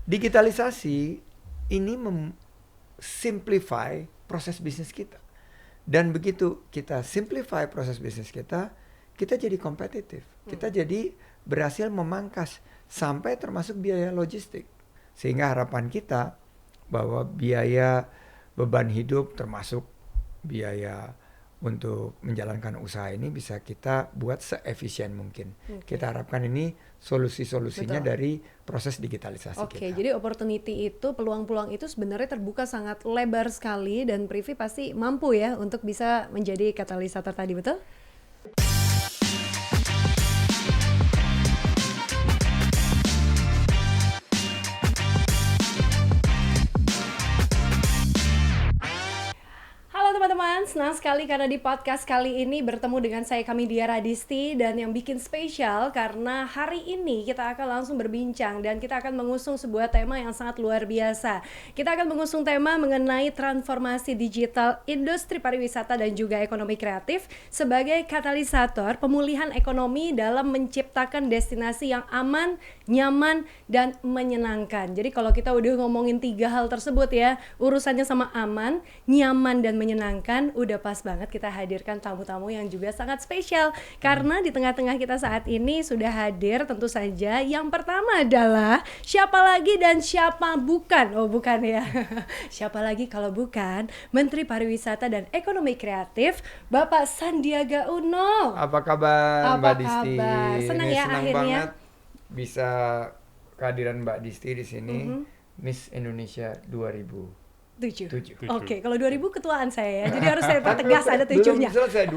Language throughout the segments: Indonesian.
digitalisasi ini simplify proses bisnis kita. Dan begitu kita simplify proses bisnis kita jadi kompetitif. Kita jadi berhasil memangkas sampai termasuk biaya logistik. Sehingga harapan kita bahwa biaya beban hidup termasuk biaya untuk menjalankan usaha ini bisa kita buat seefisien mungkin. Kita harapkan ini solusi-solusinya dari proses digitalisasi kita. Jadi opportunity itu, peluang-peluang itu sebenarnya terbuka sangat lebar sekali dan Privy pasti mampu ya untuk bisa menjadi katalisator tadi, betul? Teman-teman, senang sekali karena di podcast kali ini bertemu dengan saya Kamidia Radisti, dan yang bikin spesial karena hari ini kita akan langsung berbincang dan kita akan mengusung sebuah tema yang sangat luar biasa. Kita akan mengusung tema mengenai transformasi digital industri pariwisata dan juga ekonomi kreatif sebagai katalisator pemulihan ekonomi dalam menciptakan destinasi yang aman, nyaman, dan menyenangkan. Jadi kalau kita udah ngomongin 3 hal tersebut ya, urusannya sama aman, nyaman, dan menyenangkan, udah pas banget kita hadirkan tamu-tamu yang juga sangat spesial. Karena di tengah-tengah kita saat ini sudah hadir tentu saja yang pertama adalah siapa lagi dan siapa bukan? Oh bukan ya. Siapa lagi kalau bukan Menteri Pariwisata dan Ekonomi Kreatif Bapak Sandiaga Uno. Apa kabar Mbak Disti? Senang ya senang akhirnya banget bisa kehadiran Mbak Disti di sini. Miss Indonesia 2007. Oke, kalau 2000 ketuaan saya ya, jadi harus saya pertegas ada 7-nya. Belum selesai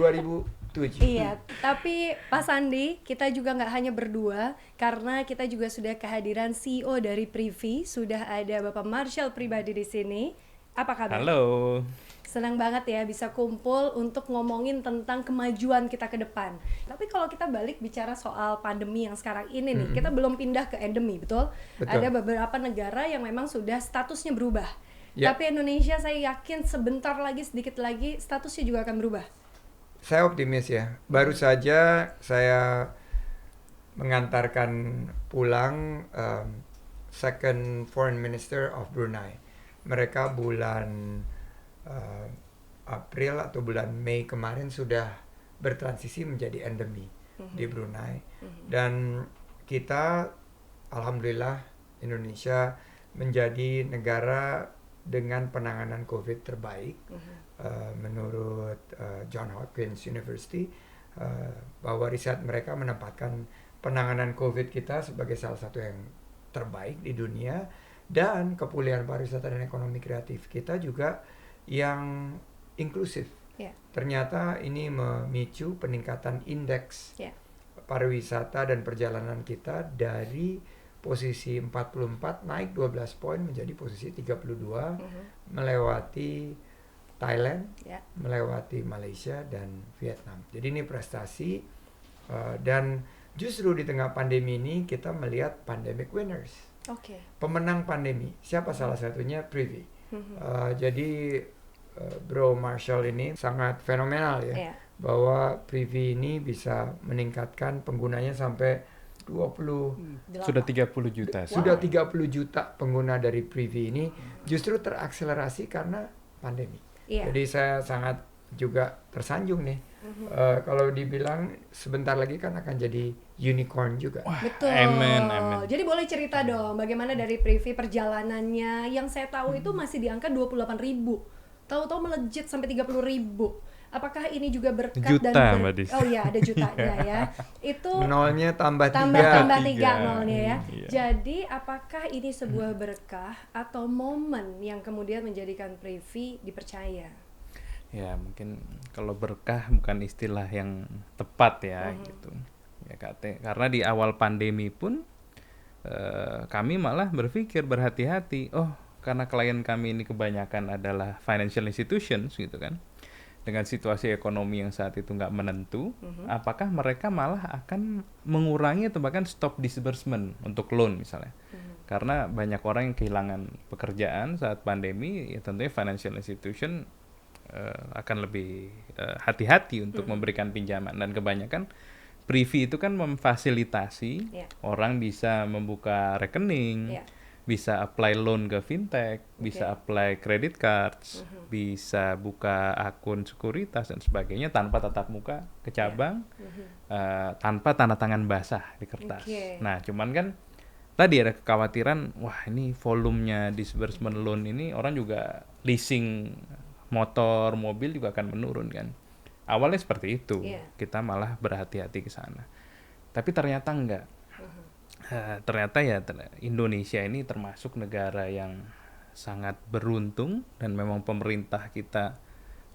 2007. Iya, tapi Pak Sandi, kita juga nggak hanya berdua, karena kita juga sudah kehadiran CEO dari Privy, sudah ada Bapak Marshall Pribadi di sini. Apa kabar? Halo. Senang banget ya bisa kumpul untuk ngomongin tentang kemajuan kita ke depan. Tapi kalau kita balik bicara soal pandemi yang sekarang ini nih, kita belum pindah ke endemi, betul? Ada beberapa negara yang memang sudah statusnya berubah. Tapi Indonesia saya yakin sebentar lagi, sedikit lagi statusnya juga akan berubah. Saya optimis ya. Baru saja saya mengantarkan pulang Second Foreign Minister of Brunei. Mereka bulan April atau bulan Mei kemarin sudah bertransisi menjadi endemi di Brunei. Dan kita, alhamdulillah, Indonesia menjadi negara dengan penanganan COVID terbaik menurut Johns Hopkins University, bahwa riset mereka menempatkan penanganan COVID kita sebagai salah satu yang terbaik di dunia, dan kepulihan pariwisata dan ekonomi kreatif kita juga yang inklusif. Ternyata ini memicu peningkatan indeks pariwisata dan perjalanan kita dari posisi 44 naik 12 poin menjadi posisi 32, melewati Thailand, melewati Malaysia dan Vietnam. Jadi ini prestasi, dan justru di tengah pandemi ini kita melihat pandemic winners. Pemenang pandemi, siapa salah satunya? Privy. Jadi Bro Marshall ini sangat fenomenal ya, bahwa Privy ini bisa meningkatkan penggunanya sampai 30 juta. Sudah 30 juta pengguna dari Privy ini justru terakselerasi karena pandemi. Jadi saya sangat juga tersanjung nih. Kalau dibilang sebentar lagi kan akan jadi unicorn juga. Betul. Amen. Jadi boleh cerita dong bagaimana dari Privy perjalanannya, yang saya tahu itu masih di angka 28.000. Tahu-tahu melejit sampai 30.000. Apakah ini juga berkat juta, dan Mbak Dis. Oh iya, ada jutanya ya. Itu nolnya tambah 3 nolnya ya. Jadi apakah ini sebuah berkah atau momen yang kemudian menjadikan Privy dipercaya? Ya mungkin kalau berkah bukan istilah yang tepat ya gitu. Ya karena di awal pandemi pun kami malah berpikir berhati-hati. Oh, karena klien kami ini kebanyakan adalah financial institutions gitu kan. Dengan situasi ekonomi yang saat itu nggak menentu, apakah mereka malah akan mengurangi atau bahkan stop disbursement untuk loan misalnya. Karena banyak orang yang kehilangan pekerjaan saat pandemi, ya tentunya financial institution akan lebih hati-hati untuk memberikan pinjaman. Dan kebanyakan Privy itu kan memfasilitasi orang bisa membuka rekening, bisa apply loan ke fintech, bisa apply credit cards, bisa buka akun sekuritas dan sebagainya tanpa tatap muka ke cabang, tanpa tanda tangan basah di kertas. Nah, cuman kan tadi ada kekhawatiran, wah ini volumenya disbursement loan ini orang juga leasing motor, mobil juga akan menurun kan. Awalnya seperti itu, kita malah berhati-hati ke sana. Tapi ternyata enggak. Ternyata ya Indonesia ini termasuk negara yang sangat beruntung dan memang pemerintah kita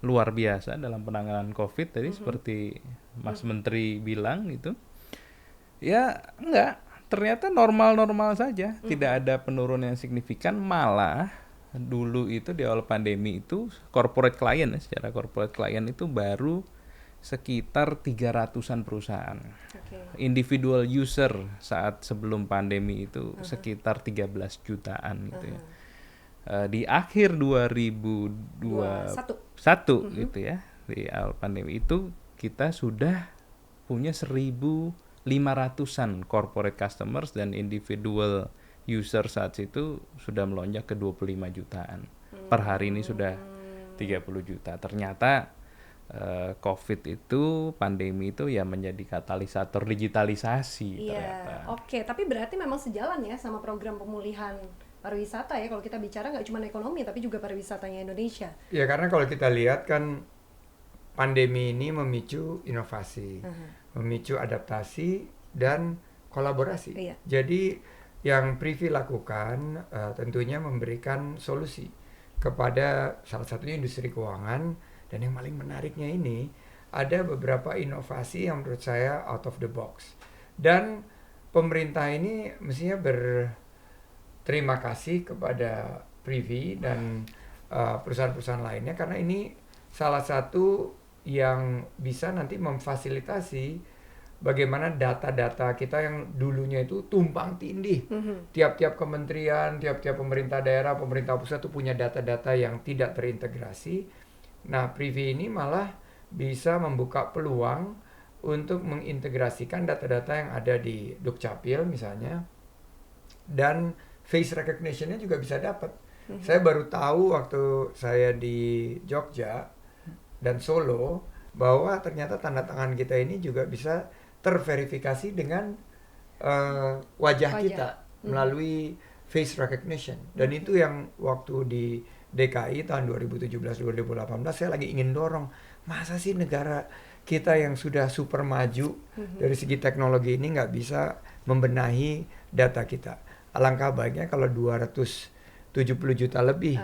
luar biasa dalam penanganan COVID tadi seperti Mas Menteri bilang itu. Ya enggak, ternyata normal-normal saja, tidak ada penurunan yang signifikan, malah dulu itu di awal pandemi itu corporate client, secara corporate client itu baru sekitar 300-an perusahaan. Individual user saat sebelum pandemi itu sekitar 13 jutaan gitu ya. Di akhir 2021 gitu ya, di awal pandemi itu kita sudah punya 1.500-an corporate customers dan individual user saat itu sudah melonjak ke 25 jutaan. Per hari ini sudah 30 juta. Ternyata COVID itu, pandemi itu ya menjadi katalisator digitalisasi ternyata. Oke, tapi berarti memang sejalan ya sama program pemulihan pariwisata ya, kalau kita bicara nggak cuma ekonomi tapi juga pariwisatanya Indonesia. Ya karena kalau kita lihat kan pandemi ini memicu inovasi, memicu adaptasi dan kolaborasi. Jadi yang Privy lakukan tentunya memberikan solusi kepada salah satunya industri keuangan. Dan yang paling menariknya ini, ada beberapa inovasi yang menurut saya out of the box. Dan pemerintah ini mestinya berterima kasih kepada Privy dan perusahaan-perusahaan lainnya, karena ini salah satu yang bisa nanti memfasilitasi bagaimana data-data kita yang dulunya itu tumpang tindih. Tiap-tiap kementerian, tiap-tiap pemerintah daerah, pemerintah pusat itu punya data-data yang tidak terintegrasi. Nah, Privy ini malah bisa membuka peluang untuk mengintegrasikan data-data yang ada di Dukcapil misalnya, dan face recognition-nya juga bisa dapat. Saya baru tahu waktu saya di Jogja dan Solo bahwa ternyata tanda tangan kita ini juga bisa terverifikasi dengan wajah kita melalui face recognition. Dan itu yang waktu di DKI tahun 2017-2018 saya lagi ingin dorong, masa sih negara kita yang sudah super maju dari segi teknologi ini nggak bisa membenahi data kita. Alangkah baiknya kalau 270 juta lebih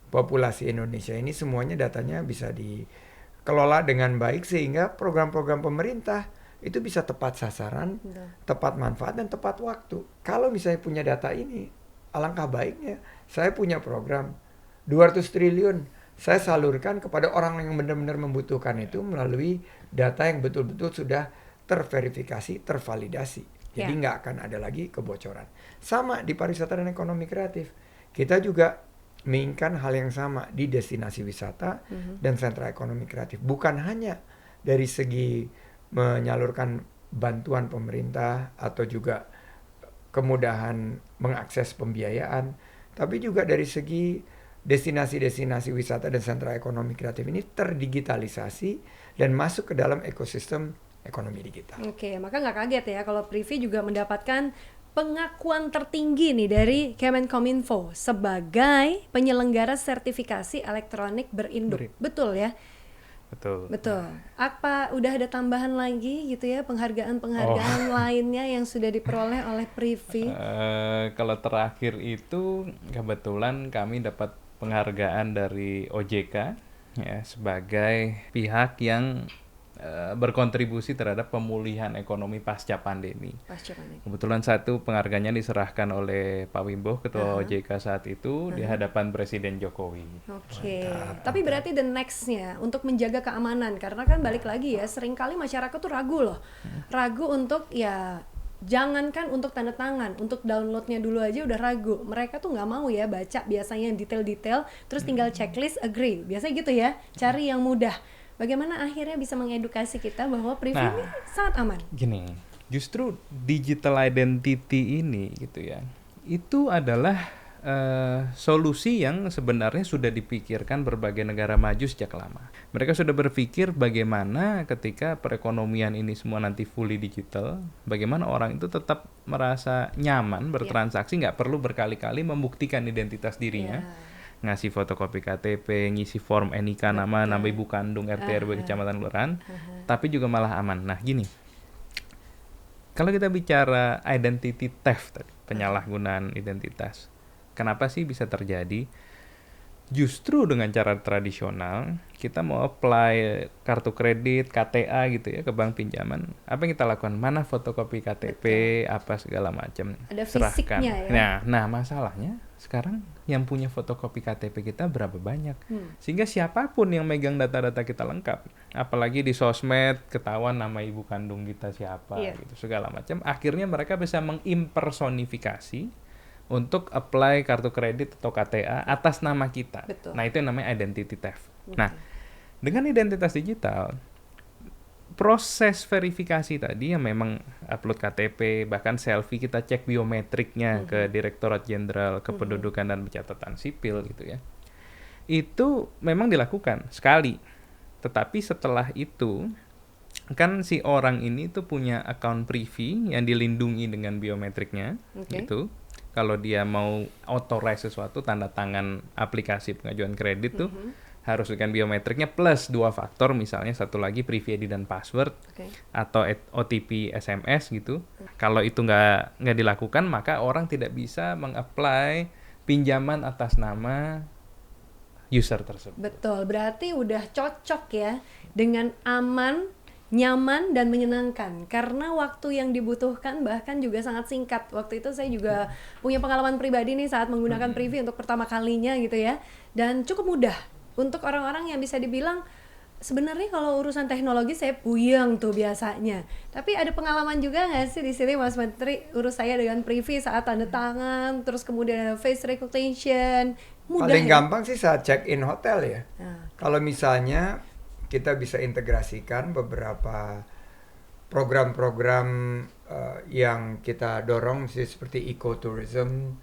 populasi Indonesia ini semuanya datanya bisa dikelola dengan baik sehingga program-program pemerintah itu bisa tepat sasaran, tepat manfaat dan tepat waktu. Kalau misalnya punya data ini, alangkah baiknya saya punya program 200 triliun saya salurkan kepada orang yang benar-benar membutuhkan itu melalui data yang betul-betul sudah terverifikasi, tervalidasi. Jadi nggak akan ada lagi kebocoran. Sama di pariwisata dan ekonomi kreatif. Kita juga menginginkan hal yang sama di destinasi wisata dan sentra ekonomi kreatif. Bukan hanya dari segi menyalurkan bantuan pemerintah atau juga kemudahan mengakses pembiayaan, tapi juga dari segi destinasi-destinasi wisata dan sentra ekonomi kreatif ini terdigitalisasi dan masuk ke dalam ekosistem ekonomi digital. Oke, maka nggak kaget ya kalau Privy juga mendapatkan pengakuan tertinggi nih dari Kemenkominfo sebagai penyelenggara sertifikasi elektronik berinduk. Betul ya? Betul. Apa udah ada tambahan lagi gitu ya, penghargaan-penghargaan lainnya yang sudah diperoleh oleh Privy? Kalau terakhir itu kebetulan kami dapat penghargaan dari OJK ya sebagai pihak yang berkontribusi terhadap pemulihan ekonomi pasca pandemi. Kebetulan satu penghargaannya diserahkan oleh Pak Wimbo, Ketua OJK saat itu, di hadapan Presiden Jokowi. Oke. Tapi berarti the next-nya untuk menjaga keamanan, karena kan balik lagi ya, seringkali masyarakat tuh ragu loh. Ragu untuk ya jangankan untuk tanda tangan, untuk downloadnya dulu aja udah ragu. Mereka tuh nggak mau ya baca biasanya yang detail-detail, terus tinggal checklist agree. Biasanya gitu ya, cari yang mudah. Bagaimana akhirnya bisa mengedukasi kita bahwa Privy ini sangat aman? Gini, justru digital identity ini gitu ya, itu adalah solusi yang sebenarnya sudah dipikirkan berbagai negara maju sejak lama. Mereka sudah berpikir bagaimana ketika perekonomian ini semua nanti fully digital, bagaimana orang itu tetap merasa nyaman bertransaksi, nggak perlu berkali-kali membuktikan identitas dirinya, ngasih fotokopi KTP, ngisi form NIK, nama ibu kandung, RT RW, kecamatan, kelurahan, tapi juga malah aman. Nah gini, kalau kita bicara identity theft tadi, penyalahgunaan identitas, kenapa sih bisa terjadi? Justru dengan cara tradisional, kita mau apply kartu kredit, KTA gitu ya, ke bank pinjaman. Apa yang kita lakukan? Mana fotokopi KTP, apa segala macam. Ada serahkan. fisiknya ya. Nah, masalahnya sekarang yang punya fotokopi KTP kita berapa banyak? Sehingga siapapun yang megang data-data kita lengkap, apalagi di sosmed ketahuan nama ibu kandung kita siapa, gitu segala macam. Akhirnya mereka bisa mengimpersonifikasi untuk apply kartu kredit atau KTA atas nama kita. Betul. Nah, itu yang namanya identity theft. Nah, dengan identitas digital, proses verifikasi tadi yang memang upload KTP, bahkan selfie, kita cek biometriknya ke Direktorat Jenderal Kependudukan dan Pencatatan Sipil gitu ya. Itu memang dilakukan sekali. Tetapi setelah itu, kan si orang ini tuh punya account privy yang dilindungi dengan biometriknya, gitu. Kalau dia mau authorize sesuatu, tanda tangan aplikasi pengajuan kredit tuh harus dengan biometriknya plus 2 faktor, misalnya satu lagi privy ID dan password, atau OTP SMS gitu. Kalau itu nggak dilakukan, maka orang tidak bisa meng-apply pinjaman atas nama user tersebut. Betul, berarti udah cocok ya dengan aman, nyaman dan menyenangkan, karena waktu yang dibutuhkan bahkan juga sangat singkat. Waktu itu saya juga punya pengalaman pribadi nih saat menggunakan Privy untuk pertama kalinya gitu ya, dan cukup mudah untuk orang-orang yang bisa dibilang sebenarnya kalau urusan teknologi saya puyeng tuh biasanya. Tapi ada pengalaman juga nggak sih di sini Mas Menteri urus saya dengan Privy saat tanda tangan, terus kemudian ada face recognition, mudah. Paling gampang sih saat check in hotel ya. Kalau misalnya kita bisa integrasikan beberapa program-program yang kita dorong seperti ecotourism.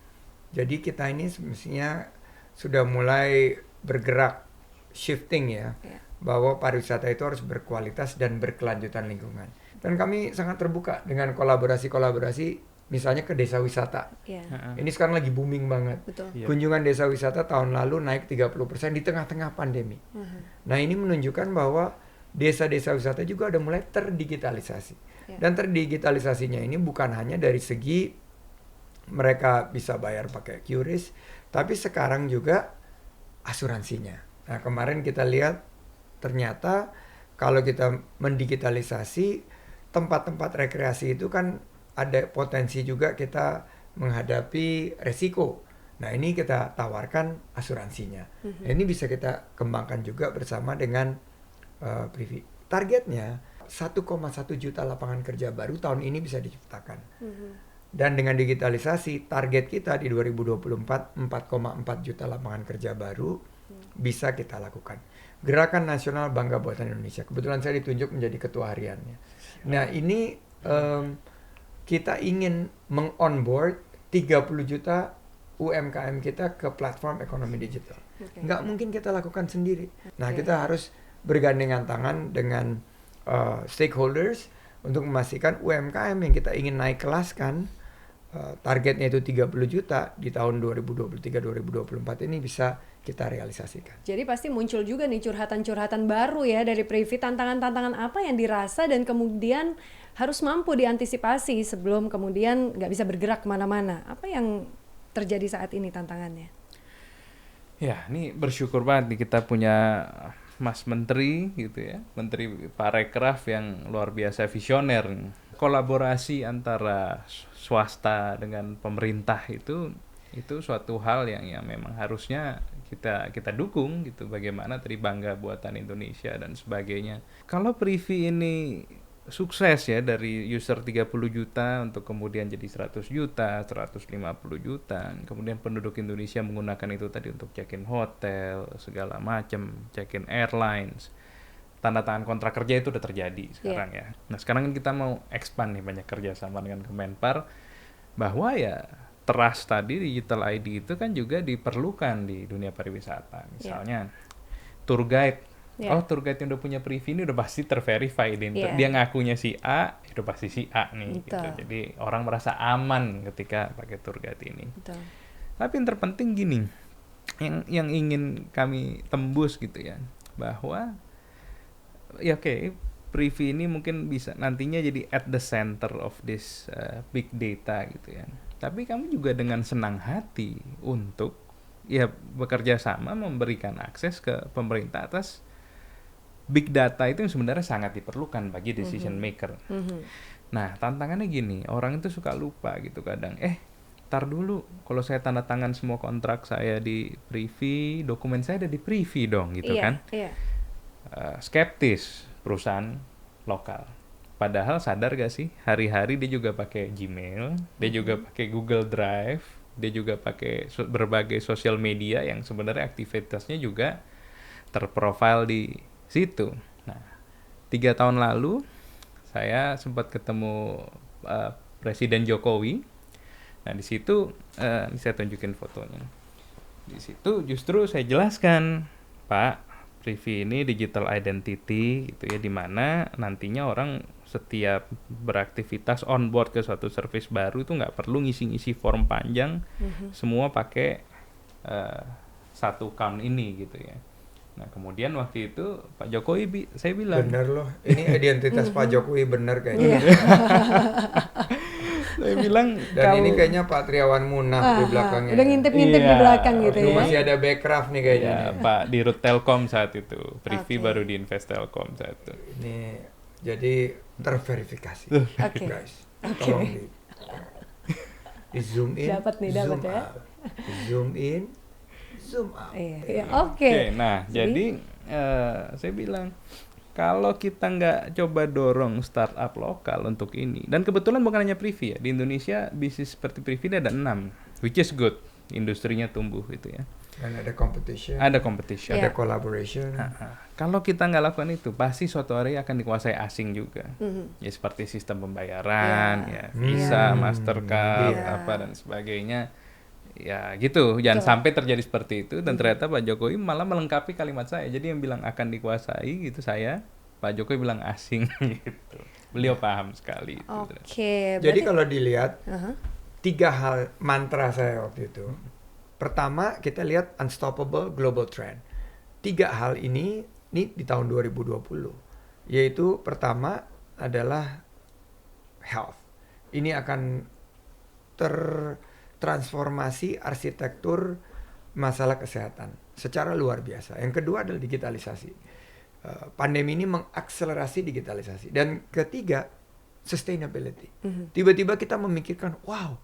Jadi kita ini semestinya sudah mulai bergerak shifting ya, bahwa pariwisata itu harus berkualitas dan berkelanjutan lingkungan. Dan kami sangat terbuka dengan kolaborasi misalnya ke desa wisata. Ini sekarang lagi booming banget. Kunjungan desa wisata tahun lalu naik 30% di tengah-tengah pandemi. Nah, ini menunjukkan bahwa desa-desa wisata juga udah mulai terdigitalisasi. Dan terdigitalisasinya ini bukan hanya dari segi mereka bisa bayar pakai QRIS, tapi sekarang juga asuransinya. Nah, kemarin kita lihat ternyata kalau kita mendigitalisasi tempat-tempat rekreasi itu kan ada potensi juga kita menghadapi resiko. Nah, ini kita tawarkan asuransinya. Nah, ini bisa kita kembangkan juga bersama dengan Privy. Targetnya 1,1 juta lapangan kerja baru tahun ini bisa diciptakan. Dan dengan digitalisasi, target kita di 2024 4,4 juta lapangan kerja baru bisa kita lakukan. Gerakan Nasional Bangga Buatan Indonesia. Kebetulan saya ditunjuk menjadi ketua hariannya. Nah, ini kita ingin meng-onboard 30 juta UMKM kita ke platform ekonomi digital. Nggak mungkin kita lakukan sendiri. Nah, kita harus bergandengan tangan dengan stakeholders untuk memastikan UMKM yang kita ingin naik kelaskan, targetnya itu 30 juta di tahun 2023-2024 ini bisa kita realisasikan. Jadi pasti muncul juga nih curhatan-curhatan baru ya dari Privy, tantangan-tantangan apa yang dirasa dan kemudian harus mampu diantisipasi sebelum kemudian nggak bisa bergerak kemana-mana. Apa yang terjadi saat ini tantangannya? Ya, ini bersyukur banget nih kita punya Mas Menteri gitu ya, Menteri Parekraf yang luar biasa visioner. Kolaborasi antara swasta dengan pemerintah itu suatu hal yang memang harusnya kita dukung gitu, bagaimana tadi bangga buatan Indonesia dan sebagainya. Kalau Privy ini sukses ya, dari user 30 juta untuk kemudian jadi 100 juta, 150 juta, kemudian penduduk Indonesia menggunakan itu tadi untuk check-in hotel, segala macam, check-in airlines, tanda tangan kontrak kerja itu udah terjadi sekarang ya. Nah, sekarang kan kita mau expand nih, banyak kerjasama dengan Kemenpar, bahwa ya trust tadi, digital ID itu kan juga diperlukan di dunia pariwisata. Misalnya tour guide. Oh, tour guide yang udah punya privy ini udah pasti terverify. Dia ngakunya si A, itu pasti si A nih. Gitu. Jadi orang merasa aman ketika pakai tour guide ini. Betul. Tapi yang terpenting gini, yang ingin kami tembus gitu ya, bahwa ya privy ini mungkin bisa nantinya jadi at the center of this big data gitu ya. Tapi kami juga dengan senang hati untuk ya bekerja sama memberikan akses ke pemerintah atas big data itu yang sebenarnya sangat diperlukan bagi decision maker. Nah, tantangannya gini, orang itu suka lupa gitu kadang. Tar dulu, kalau saya tanda tangan semua kontrak saya di privy, dokumen saya ada di privy dong gitu kan. Skeptis perusahaan lokal. Padahal sadar gak sih, hari-hari dia juga pakai Gmail, dia juga pakai Google Drive, dia juga pakai berbagai sosial media yang sebenarnya aktivitasnya juga terprofile di situ. Nah, 3 tahun lalu saya sempat ketemu Presiden Jokowi. Nah, di situ saya tunjukin fotonya. Di situ justru saya jelaskan, Pak, privy ini digital identity gitu ya, di mana nantinya orang setiap beraktivitas on board ke suatu service baru itu nggak perlu ngisi-ngisi form panjang, semua pakai satu account ini gitu ya. Nah, kemudian waktu itu Pak Jokowi saya bilang, bener loh, ini identitas Pak Jokowi bener kayaknya. Saya bilang, dan ini kayaknya Pak Triawan Munaf di belakangnya. Udah ngintip-ngintip di belakang gitu ya. Masih ada backcraft nih kayaknya. Pak Dirut Telkom saat itu, privy baru di Invest Telkom saat itu. Ini jadi terverifikasi, guys. Tolong di zoom in, dapat zoom ya. out, zoom in, zoom out. Oke. Nah, jadi saya bilang, kalau kita nggak coba dorong startup lokal untuk ini, dan kebetulan bukan hanya privy ya, di Indonesia bisnis seperti privy ada 6, which is good, industrinya tumbuh gitu ya. Dan ada competition. Ada competition. Ada collaboration. Kalau kita nggak lakukan itu, pasti suatu hari akan dikuasai asing juga. Ya seperti sistem pembayaran, ya Visa, Mastercard, apa dan sebagainya. Ya gitu, jangan sampai terjadi seperti itu. Dan ternyata Pak Jokowi malah melengkapi kalimat saya. Jadi yang bilang akan dikuasai gitu saya, Pak Jokowi bilang asing gitu. Beliau paham sekali. Jadi kalau dilihat 3 hal mantra saya waktu itu. Pertama, kita lihat unstoppable global trend. 3 hal ini di tahun 2020. Yaitu pertama adalah health. Ini akan transformasi arsitektur masalah kesehatan secara luar biasa. Yang kedua adalah digitalisasi. Pandemi ini mengakselerasi digitalisasi. Dan ketiga, sustainability. Tiba-tiba kita memikirkan, wow,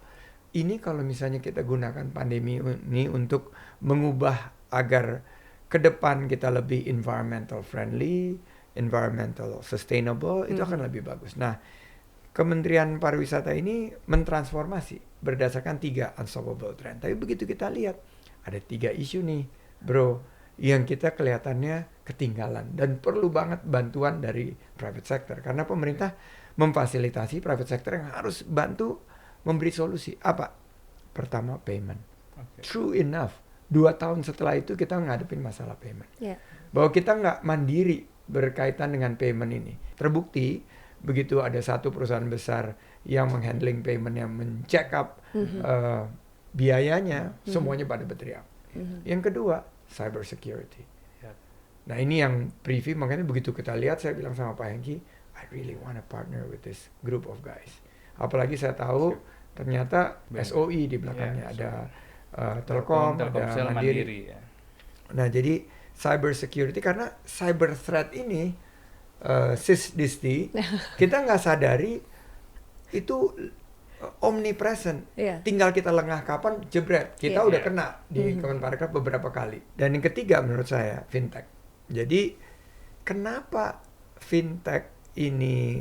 ini kalau misalnya kita gunakan pandemi ini untuk mengubah agar ke depan kita lebih environmental friendly, environmental sustainable, itu akan lebih bagus. Nah, Kementerian Pariwisata ini mentransformasi berdasarkan 3 unstoppable trend. Tapi begitu kita lihat, ada 3 isu nih, bro, yang kita kelihatannya ketinggalan. Dan perlu banget bantuan dari private sector. Karena pemerintah memfasilitasi private sector yang harus bantu memberi solusi. Apa? Pertama, payment. True enough, 2 tahun setelah itu kita ngadepin masalah payment. Bahwa kita nggak mandiri berkaitan dengan payment ini. Terbukti, begitu ada satu perusahaan besar yang menghandling payment, yang men-check up biayanya, semuanya pada berteriak. Yang kedua, cyber security. Nah, ini yang privy, makanya begitu kita lihat, saya bilang sama Pak Hengki, I really want to partner with this group of guys. Apalagi saya tahu ternyata SOE di belakangnya, ada Telkom, ada Mandiri. Nah, jadi cyber security, karena cyber threat ini Sis Disti, kita nggak sadari itu omnipresent. Tinggal kita lengah kapan, jebret. Kita udah kena di Kemenparekraf beberapa kali. Dan yang ketiga menurut saya, fintech. Jadi kenapa fintech ini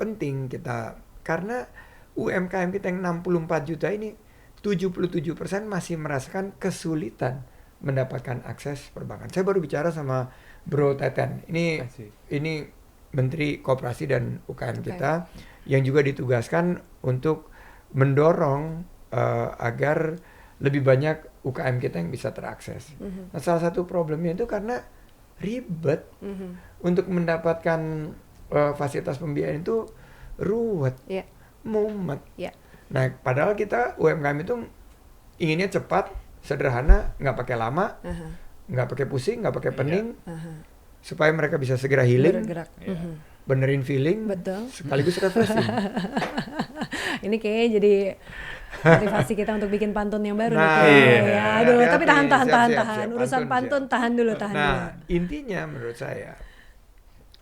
penting kita? Karena UMKM kita yang 64 juta ini, 77% masih merasakan kesulitan mendapatkan akses perbankan. Saya baru bicara sama Bro Teten. Ini Menteri Koperasi dan UKM kita yang juga ditugaskan untuk mendorong agar lebih banyak UKM kita yang bisa terakses. Nah, salah satu problemnya itu karena ribet untuk mendapatkan fasilitas pembiayaan itu ruwet, mumet. Nah, padahal kita UMKM itu inginnya cepat, sederhana, nggak pakai lama, nggak pakai pusing, nggak pakai pening, supaya mereka bisa segera healing, bergerak. benerin feeling, Betul. sekaligus refreshing. Ini kayaknya jadi motivasi kita untuk bikin pantun yang baru Nah, nih. iya. Ya, aduh, Hati-hati. tapi tahan. Siap. Urusan pantun Siap. tahan dulu. Nah, intinya menurut saya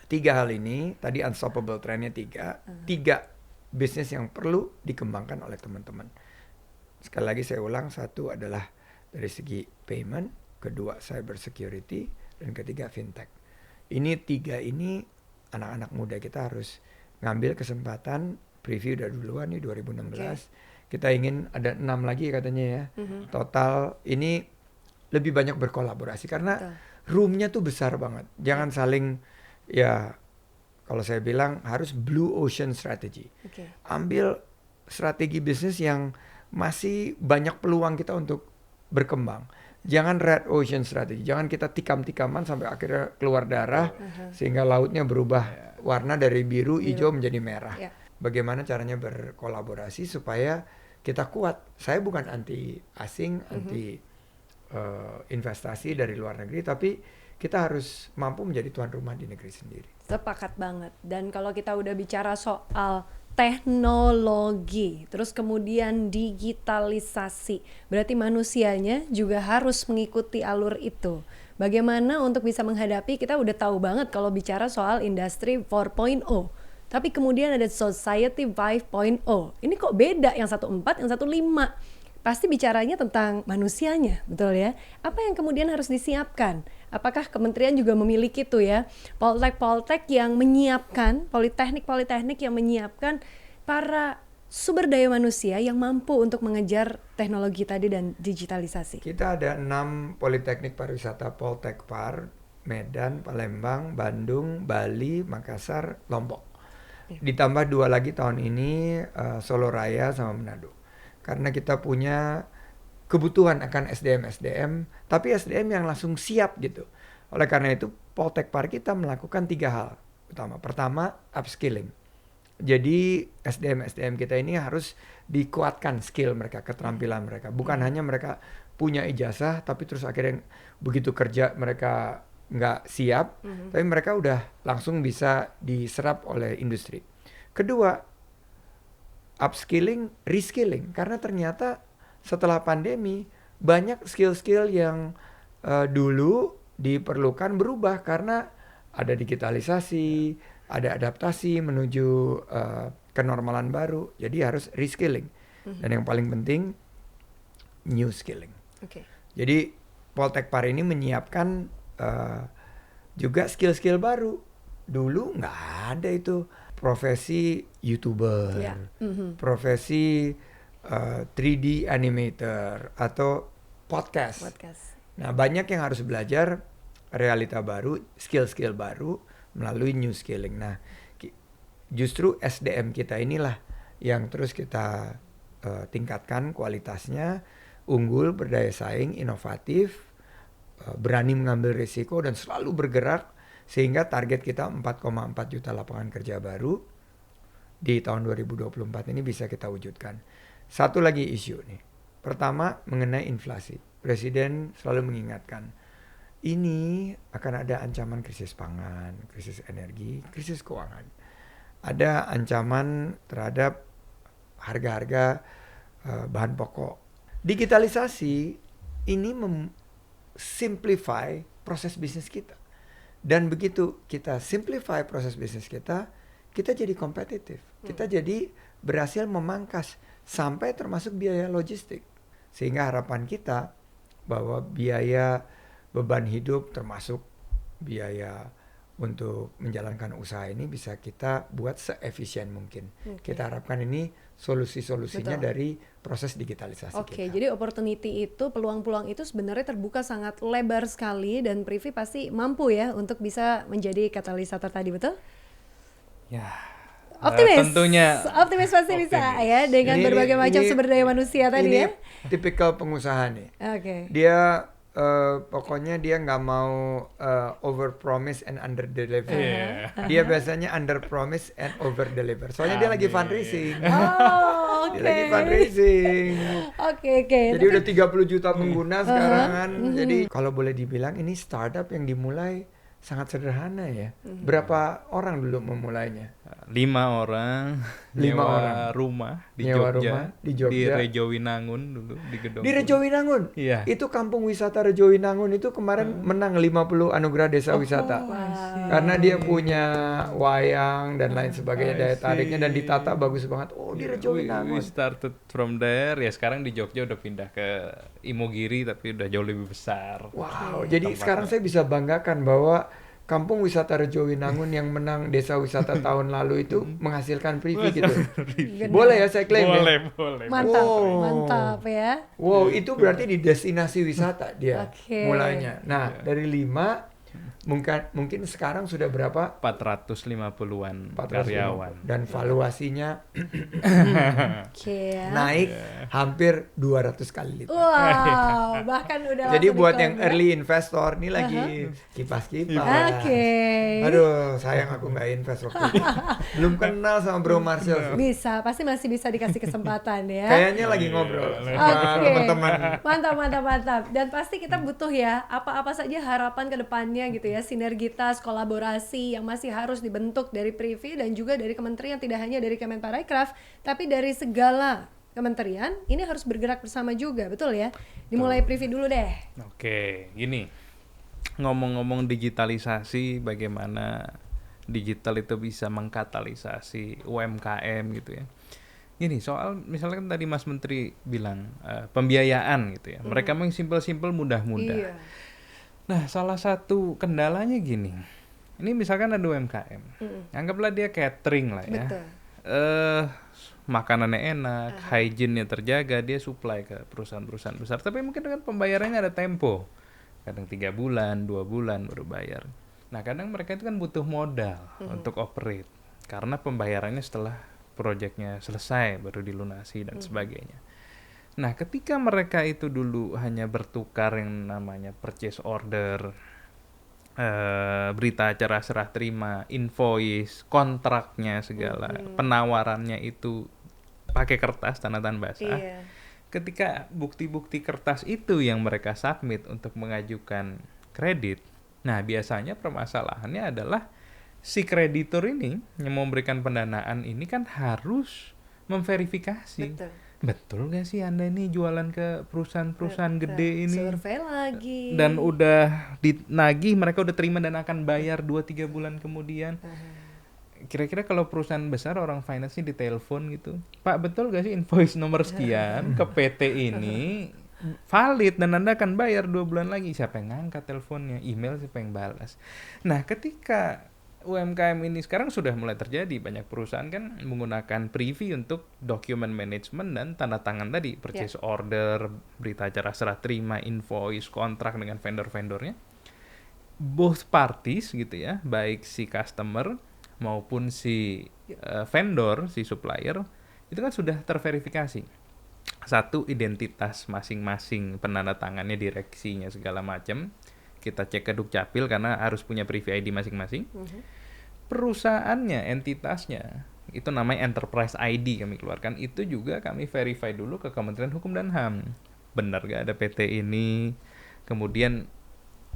3 hal ini, tadi unstoppable trendnya 3 bisnis yang perlu dikembangkan oleh teman-teman. Sekali lagi saya ulang, 1 adalah dari segi payment, 2 cyber security, dan 3 fintech. Ini 3 ini anak-anak muda kita harus ngambil kesempatan. Preview udah duluan nih 2016. Kita ingin ada 6 lagi katanya ya. Total ini lebih banyak berkolaborasi karena roomnya tuh besar banget. Jangan saling, ya kalau saya bilang harus blue ocean strategy. Ambil strategi bisnis yang masih banyak peluang kita untuk berkembang. Jangan red ocean strategy. Jangan kita tikam-tikaman sampai akhirnya keluar darah sehingga lautnya berubah warna dari biru, hijau menjadi merah. Bagaimana caranya berkolaborasi supaya kita kuat. Saya bukan anti asing, anti investasi dari luar negeri, tapi kita harus mampu menjadi tuan rumah di negeri sendiri. Sepakat banget. Dan kalau kita udah bicara soal teknologi, terus kemudian digitalisasi, berarti manusianya juga harus mengikuti alur itu. Bagaimana untuk bisa menghadapi, kita udah tahu banget kalau bicara soal industri 4.0, tapi kemudian ada society 5.0. Ini kok beda, yang 1.4, yang 1.5. Pasti bicaranya tentang manusianya, betul ya? Apa yang kemudian harus disiapkan? Apakah kementerian juga memiliki tuh ya poltek yang menyiapkan, politeknik yang menyiapkan para sumber daya manusia yang mampu untuk mengejar teknologi tadi dan digitalisasi? Kita ada 6 politeknik pariwisata, Poltekpar, Medan, Palembang, Bandung, Bali, Makassar, Lombok. Ditambah 2 lagi tahun ini, Solo Raya sama Manado. Karena kita punya kebutuhan akan SDM, tapi SDM yang langsung siap gitu. Oleh karena itu, Poltekpar kita melakukan 3 hal utama. Pertama, upskilling. Jadi SDM kita ini harus dikuatkan skill mereka, keterampilan mereka. Bukan hanya mereka punya ijazah, tapi terus akhirnya begitu kerja mereka nggak siap, tapi mereka udah langsung bisa diserap oleh industri. Kedua, upskilling, reskilling. Karena ternyata setelah pandemi, banyak skill-skill yang dulu diperlukan berubah karena ada digitalisasi, ada adaptasi menuju kenormalan baru. Jadi harus reskilling. Dan yang paling penting, new skilling. Jadi Poltekpar ini menyiapkan juga skill-skill baru. Dulu nggak ada itu. Profesi YouTuber, profesi 3D animator, atau podcast. Nah, banyak yang harus belajar realita baru, skill-skill baru melalui new skilling. Nah, justru SDM kita inilah yang terus kita tingkatkan kualitasnya, unggul, berdaya saing, inovatif, berani mengambil risiko dan selalu bergerak sehingga target kita 4,4 juta lapangan kerja baru di tahun 2024 ini bisa kita wujudkan. Satu lagi isu nih. Pertama mengenai inflasi. Presiden selalu mengingatkan ini akan ada ancaman krisis pangan, krisis energi, krisis keuangan. Ada ancaman terhadap harga-harga bahan pokok. Digitalisasi ini simplify proses bisnis kita. Dan begitu kita simplify proses bisnis kita jadi kompetitif. Kita jadi berhasil memangkas sampai termasuk biaya logistik. Sehingga harapan kita bahwa biaya beban hidup termasuk biaya untuk menjalankan usaha ini bisa kita buat seefisien mungkin. Kita harapkan ini solusi-solusinya dari proses digitalisasi kita. Jadi opportunity itu, peluang-peluang itu sebenarnya terbuka sangat lebar sekali dan Privy pasti mampu ya untuk bisa menjadi katalisator tadi, betul? Ya, Optimis. Tentunya Optimis pasti bisa optimis. ya dengan Ini- berbagai macam ini- sumber daya manusia tadi ini ya. tipikal pengusaha nih. Oke. Dia pokoknya dia nggak mau over promise and under deliver. Iya. Dia biasanya under promise and over deliver. Soalnya dia lagi Amin. fundraising. Oh, oke. Dia lagi fundraising. Oke. Jadi udah 30 juta pengguna sekarang kan. Jadi kalau boleh dibilang ini startup yang dimulai sangat sederhana ya. Berapa orang dulu memulainya? 5 orang, 5 nyewa orang. rumah di Nyewa Jogja, rumah di Jogja. Rejowinangun dulu di gedung. Di Rejowinangun. Iya. Itu kampung wisata Rejowinangun itu kemarin menang 50 anugerah desa wisata. Karena dia punya wayang dan lain sebagainya, daya tariknya dan ditata bagus banget. Oh, di We Rejowinangun. started from there, ya sekarang di Jogja udah pindah ke Imogiri tapi udah jauh lebih besar. Wow, jadi sekarang saya bisa banggakan bahwa kampung wisata Rejowinangun yang menang desa wisata tahun lalu itu menghasilkan privy gitu. Boleh ya saya klaim ya? Boleh. Mantap, Wow. mantap ya. Wow, itu berarti di destinasi wisata dia Oke. mulainya. Nah, dari 5 mungkin sekarang sudah berapa? 450-an 450. karyawan. Dan valuasinya Oke ya. naik hampir 200 kali lipat. Wow, bahkan udah Jadi langsung buat diklaim yang ya. early investor ini lagi kipas-kipas. Oke. Aduh, sayang aku nggak invest waktu itu. Belum kenal sama Bro Marcel. Bisa, pasti masih bisa dikasih kesempatan ya. Kayaknya lagi ngobrol sama Oke. teman-teman. Mantap. Dan pasti kita butuh ya apa-apa saja harapan ke depannya gitu ya, sinergitas, kolaborasi yang masih harus dibentuk dari Privy dan juga dari kementerian, tidak hanya dari Kemenparekraf, tapi dari segala kementerian ini harus bergerak bersama juga, betul ya? Dimulai Privy dulu deh. Oke, gini. Ngomong-ngomong digitalisasi, bagaimana digital itu bisa mengkatalisasi UMKM gitu ya. Gini, soal misalnya kan tadi Mas Menteri bilang pembiayaan gitu ya. Mereka memang simpel-simpel, mudah-mudah. Iya. Nah, salah satu kendalanya gini. Ini misalkan ada UMKM. Anggaplah dia catering lah ya. Betul. Makanannya enak, hygiene-nya terjaga, dia supply ke perusahaan-perusahaan besar. Tapi mungkin dengan pembayarannya ada tempo. Kadang 3 bulan, 2 bulan baru bayar. Nah, kadang mereka itu kan butuh modal untuk operate. Karena pembayarannya setelah proyeknya selesai baru dilunasi dan sebagainya. Nah, ketika mereka itu dulu hanya bertukar yang namanya purchase order, berita acara serah terima, invoice, kontraknya segala, penawarannya itu pakai kertas, tanda tangan basah. Iya. Ketika bukti-bukti kertas itu yang mereka submit untuk mengajukan kredit, nah biasanya permasalahannya adalah si kreditur ini yang memberikan pendanaan ini kan harus memverifikasi. Betul gak sih Anda ini jualan ke perusahaan-perusahaan gede ini? Survei lagi. Dan udah dinagih, mereka udah terima dan akan bayar 2-3 bulan kemudian. Kira-kira kalau perusahaan besar, orang finance-nya ditelepon gitu, Pak, betul gak sih invoice nomor sekian ke PT ini valid dan Anda akan bayar 2 bulan lagi? Siapa yang ngangkat teleponnya? Email siapa yang balas? Nah, ketika UMKM ini sekarang sudah mulai terjadi, banyak perusahaan kan menggunakan Privy untuk document management dan tanda tangan tadi, purchase order, berita acara serah terima, invoice, kontrak dengan vendor-vendornya. Both parties gitu ya, baik si customer maupun si vendor, si supplier, itu kan sudah terverifikasi. Satu, identitas masing-masing penanda tangannya, direksinya segala macam. Kita cek ke Dukcapil karena harus punya Privy ID masing-masing. Perusahaannya, entitasnya, itu namanya Enterprise ID kami keluarkan. Itu juga kami verify dulu ke Kementerian Hukum dan HAM. Benar gak ada PT ini? Kemudian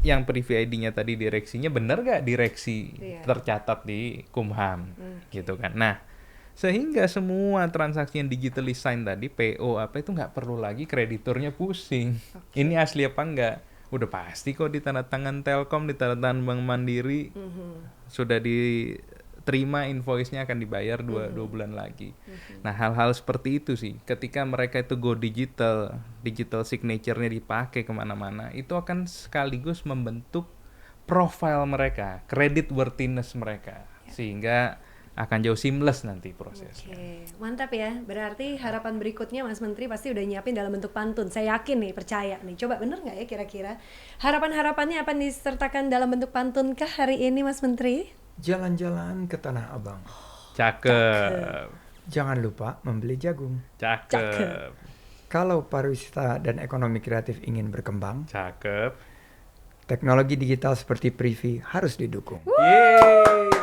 yang Privy ID-nya tadi direksinya, benar gak direksi tercatat di Kumham? Gitu kan. Nah, sehingga semua transaksi yang digital sign tadi, PO apa itu nggak perlu lagi krediturnya pusing. Ini asli apa enggak? Udah pasti kok di tanda tangan Telkom, di tanda tangan Bank Mandiri, sudah diterima, invoice-nya akan dibayar 2 bulan lagi. Nah, hal-hal seperti itu sih, ketika mereka itu go digital signature-nya dipakai kemana-mana, itu akan sekaligus membentuk profile mereka, credit worthiness mereka, sehingga akan jauh seamless nanti prosesnya. Oke, mantap ya. Berarti harapan berikutnya Mas Menteri pasti udah nyiapin dalam bentuk pantun. Saya yakin nih, percaya nih. Coba bener nggak ya kira-kira? Harapan-harapannya apa disertakan dalam bentuk pantun kah hari ini Mas Menteri? Jalan-jalan ke Tanah Abang. Cakep. Jangan lupa membeli jagung. Cakep. Kalau pariwisata dan ekonomi kreatif ingin berkembang, Cakep. teknologi digital seperti Privy harus didukung. Yeay.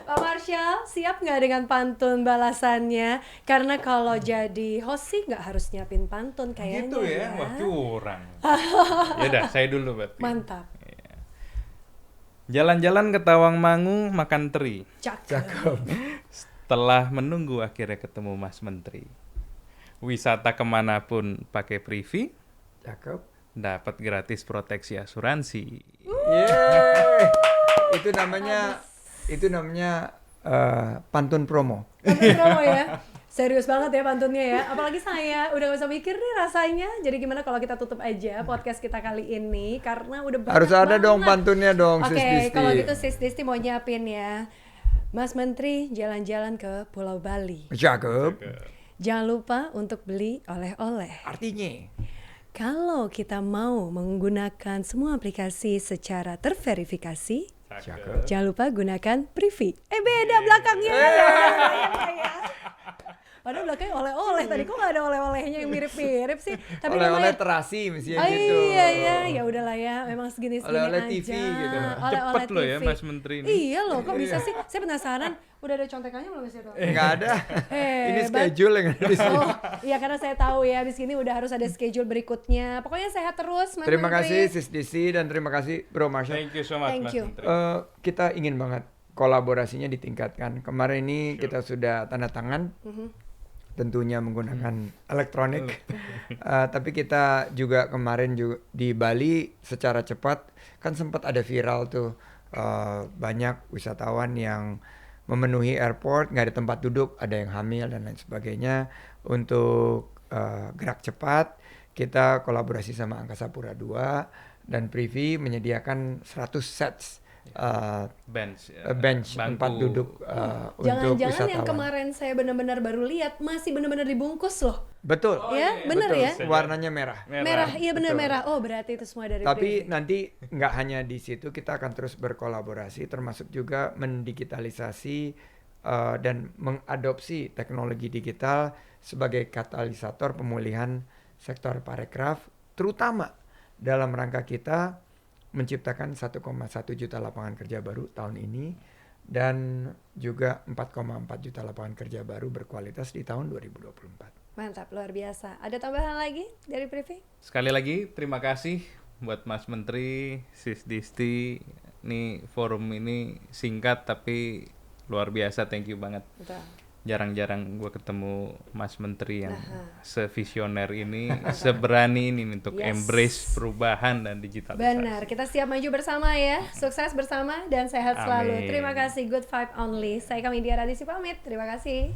Pak Marshall, siap nggak dengan pantun balasannya? Karena kalau jadi host sih nggak harus nyiapin pantun kayaknya Gitu ya, wah curang. Yaudah, saya dulu berarti. Mantap. Jalan-jalan ke Tawangmangu makan teri. Cakep. Setelah menunggu akhirnya ketemu Mas Menteri. Wisata kemanapun pakai Privy, Cakep. dapat gratis proteksi asuransi. Yeay. Itu namanya pantun promo. Pantun promo ya. Serius banget ya pantunnya ya. Apalagi saya udah gak usah mikir nih rasanya. Jadi gimana kalau kita tutup aja podcast kita kali ini karena udah banyak Harus ada banget. dong pantunnya dong, Sis Oke, Disti. kalau gitu Sis Disti mau nyiapin ya. Mas Menteri jalan-jalan ke Pulau Bali. Cakep. Jangan lupa untuk beli oleh-oleh. Artinya, Kalau kita mau menggunakan semua aplikasi secara terverifikasi, cakep. jangan lupa gunakan Privy. Beda belakangnya. Padahal belakangnya oleh-oleh. Tadi kok nggak ada oleh-olehnya yang mirip-mirip sih. Tapi Oleh-oleh namanya terasi mestinya oh, gitu. iya ya udahlah ya memang segini Oleh-oleh aja. TV gitu. Oleh-oleh Cepet loh ya TV. Mas Menteri ini. Iya loh kok bisa sih? Saya penasaran. Udah ada contekannya belum sih tuh? Nggak ada. Ini Hebat. schedule yang ada di sini. Oh iya karena saya tahu ya abis ini udah harus ada schedule berikutnya. Pokoknya sehat terus Mas Terima Menteri. kasih Sis Disti dan terima kasih Bro Marshall. Thank you so much Thank Mas you. Menteri. Kita ingin banget kolaborasinya ditingkatkan. Kemarin ini kita sudah tanda tangan. Tentunya menggunakan elektronik, tapi kita juga kemarin juga di Bali secara cepat kan sempat ada viral tuh banyak wisatawan yang memenuhi airport nggak ada tempat duduk, ada yang hamil dan lain sebagainya. Untuk gerak cepat kita kolaborasi sama Angkasa Pura II dan Privy menyediakan 100 sets Bench, bench bangku. tempat duduk untuk Jangan-jangan wisatawan. yang kemarin saya benar-benar baru lihat masih benar-benar dibungkus loh. Betul. Ya, bener Betul. ya? Warnanya merah. Merah, iya benar Betul. merah. Oh, berarti itu semua dari Tapi Privy. nanti nggak hanya di situ, kita akan terus berkolaborasi, termasuk juga mendigitalisasi dan mengadopsi teknologi digital sebagai katalisator pemulihan sektor parekraf, terutama dalam rangka kita menciptakan 1,1 juta lapangan kerja baru tahun ini dan juga 4,4 juta lapangan kerja baru berkualitas di tahun 2024. Mantap, luar biasa. Ada tambahan lagi dari Privy? Sekali lagi terima kasih buat Mas Menteri, Sis Disti. Nih forum ini singkat tapi luar biasa, thank you banget. Betul. Jarang-jarang gue ketemu Mas Menteri yang sevisioner ini, seberani ini untuk Yes. embrace perubahan dan digitalisasi. Benar, kita siap maju bersama ya. Sukses bersama dan sehat selalu. Amin. Terima kasih, good vibe only. Saya Kamidia Radisi pamit. Terima kasih.